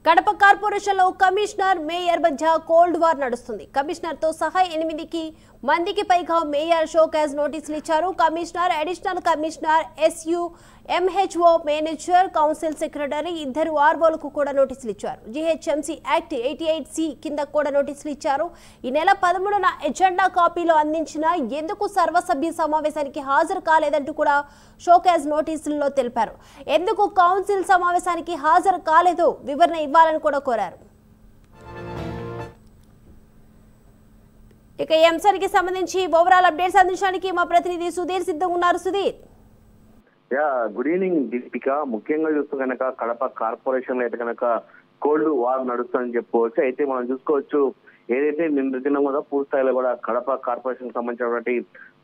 Kadapa corporation లో commissioner mayor మధ్య cold war నడుస్తుంది. కమిషనర్ తో సహా 8 మందికి పైగా మేయర్ షోకాజ్ నోటీసులు ఇచ్చారు. Commissioner, additional commissioner, SU, MHO manager, council secretary, ఇద్దరు ఆర్వోలకు కూడా నోటీసులు ఇచ్చారు. GHMC యాక్ట్ 88C కింద కూడా నోటీసులు ఇచ్చారు. ఈ నెల 13న ఎజెండా కాపీలో అందించిన ఎందుకు సర్వసభ్య సమావేశానికి హాజరు కాలేదంటూ కూడా షోకాజ్ నోటీసుల్లో తెలిపారు. ఎందుకు కౌన్సిల్ సమావేశానికి హాజరు కాలేదో వివరణ ఇవ్వాలని కూడా కోరారు. ఇక ఈ అంశానికి సంబంధించి ఓవరాల్ అప్డేట్స్ అందించడానికి మా ప్రతినిధి సుధీర్ సిద్ధంగా ఉన్నారు. Sudheer, good evening Deepika. ముఖ్యంగా చూస్తూ కనుక కడప కార్పొరేషన్ లో అయితే కనుక కోల్డ్ వార్ నడుస్తుందని చెప్పుకోవచ్చు. అయితే మనం చూసుకోవచ్చు, ఏదైతే నిన్న దినం కూడా పూర్తి స్థాయిలో కూడా కడప కార్పొరేషన్ సంబంధించినటువంటి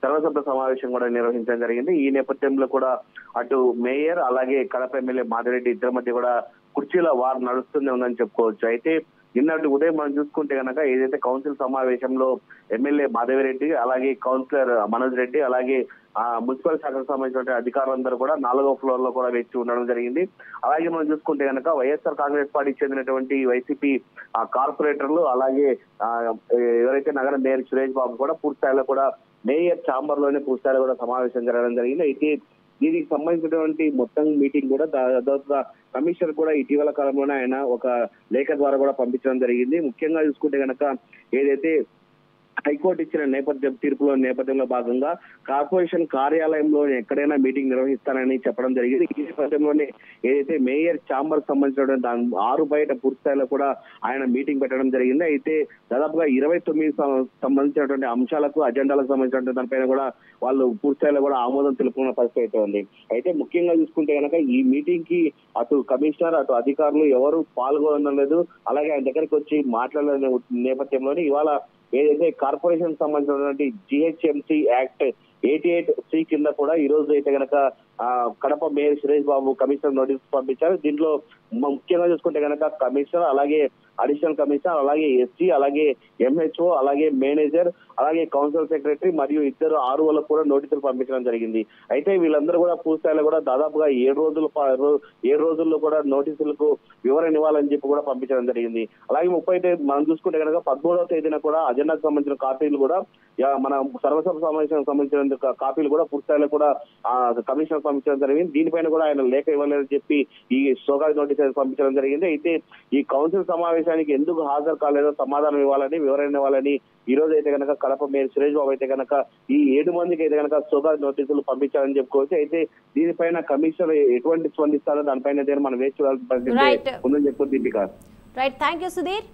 సర్వసభ్య సమావేశం కూడా నిర్వహించడం జరిగింది. ఈ నేపథ్యంలో కూడా అటు మేయర్ అలాగే కడప ఎమ్మెల్యే మాధవరెడ్డి ఇద్దరి మధ్య కూడా కుర్చీల వార్ నడుస్తూనే ఉందని చెప్పుకోవచ్చు. అయితే నిన్నటి ఉదయం మనం చూసుకుంటే కనుక ఏదైతే కౌన్సిల్ సమావేశంలో ఎమ్మెల్యే మాధవరెడ్డి అలాగే కౌన్సిలర్ మనోజ్ రెడ్డి అలాగే మున్సిపల్ శాఖకు సంబంధించిన అధికారులందరూ కూడా 4వ ఫ్లోర్ లో కూడా వేచి ఉండడం జరిగింది. అలాగే మనం చూసుకుంటే కనుక వైఎస్ఆర్ కాంగ్రెస్ పార్టీకి చెందినటువంటి వైసీపీ కార్పొరేటర్లు అలాగే ఎవరైతే నగర మేయర్ సురేష్ బాబు కూడా పూర్తి స్థాయిలో కూడా మేయర్ ఛాంబర్ లోనే పూర్తి స్థాయిలో కూడా సమావేశం జరగడం జరిగింది. అయితే దీనికి సంబంధించినటువంటి మొత్తం మీటింగ్ కూడా దాదాపుగా కమిషనర్ కూడా ఇటీవల కాలంలోనే ఆయన ఒక లేఖ ద్వారా కూడా పంపించడం జరిగింది. ముఖ్యంగా చూసుకుంటే కనుక ఏదైతే హైకోర్టు ఇచ్చిన నేపథ్యంలో భాగంగా కార్పొరేషన్ కార్యాలయంలో ఎక్కడైనా మీటింగ్ నిర్వహిస్తానని చెప్పడం జరిగింది. ఈ నేపథ్యంలోనే ఏదైతే మేయర్ ఛాంబర్ సంబంధించిన 6 బయట పూర్తి స్థాయిలో కూడా ఆయన మీటింగ్ పెట్టడం జరిగింది. అయితే దాదాపుగా 29 సంబంధించినటువంటి అంశాలకు అజెండాలకు సంబంధించినటువంటి దానిపైన కూడా వాళ్ళు పూర్తి స్థాయిలో కూడా ఆమోదం తెలుపుకున్న పరిస్థితి అయితే ఉంది. అయితే ముఖ్యంగా చూసుకుంటే కనుక ఈ మీటింగ్ కి అటు కమిషనర్ అటు అధికారులు ఎవరు పాల్గొనలేదు, అలాగే ఆయన దగ్గరికి వచ్చి మాట్లాడే నేపథ్యంలోనే ఇవాళ ఏదైతే కార్పొరేషన్ సంబంధించినటువంటి GHMC యాక్ట్ 88C కింద కూడా ఈ రోజు అయితే కనుక Kadapa mayor Suresh Babu commissioner notice పంపించారు. దీంట్లో ముఖ్యంగా చూసుకుంటే కనుక కమిషనర్ అలాగే అడిషనల్ కమిషనర్ అలాగే SG అలాగే MHO అలాగే మేనేజర్ అలాగే కౌన్సిల్ సెక్రటరీ మరియు ఇద్దరు ఆర్ఓలకు కూడా నోటీసులు పంపించడం జరిగింది. అయితే వీళ్ళందరూ కూడా పూర్తి స్థాయిలో కూడా దాదాపుగా 7 రోజుల్లో కూడా నోటీసులకు వివరణ ఇవ్వాలని చెప్పి కూడా పంపించడం జరిగింది. అలాగే 30 మనం చూసుకుంటే కనుక 13వ తేదీన కూడా అజెండాకు సంబంధించిన కాపీలు కూడా మన సర్వసభ సమావేశానికి సంబంధించిన కాపీలు కూడా పూర్తి స్థాయిలో కూడా కమిషనర్ పంపించడం జరిగింది. దీనిపైన కూడా ఆయన లేఖ ఇవ్వలేదని చెప్పి ఈ షోకాజ్ నోటీస్ పంపించడం జరిగింది. అయితే ఈ కౌన్సిల్ సమావేశానికి ఎందుకు హాజరు కాలేదో సమాధానం ఇవ్వాలని వివరణ ఇవ్వాలని ఈ రోజు అయితే కనుక కడప మేయర్ సురేష్ బాబు అయితే కనుక ఈ 7 మందికి అయితే కనుక షోకాజ్ నోటీసులు పంపించాలని చెప్పుకోవచ్చు. అయితే దీనిపైన కమిషనర్ ఎటువంటి స్పందిస్తారో దానిపైన మనం వేచి ఉందని చెప్పి Deepika. Right, thank you Sudheer.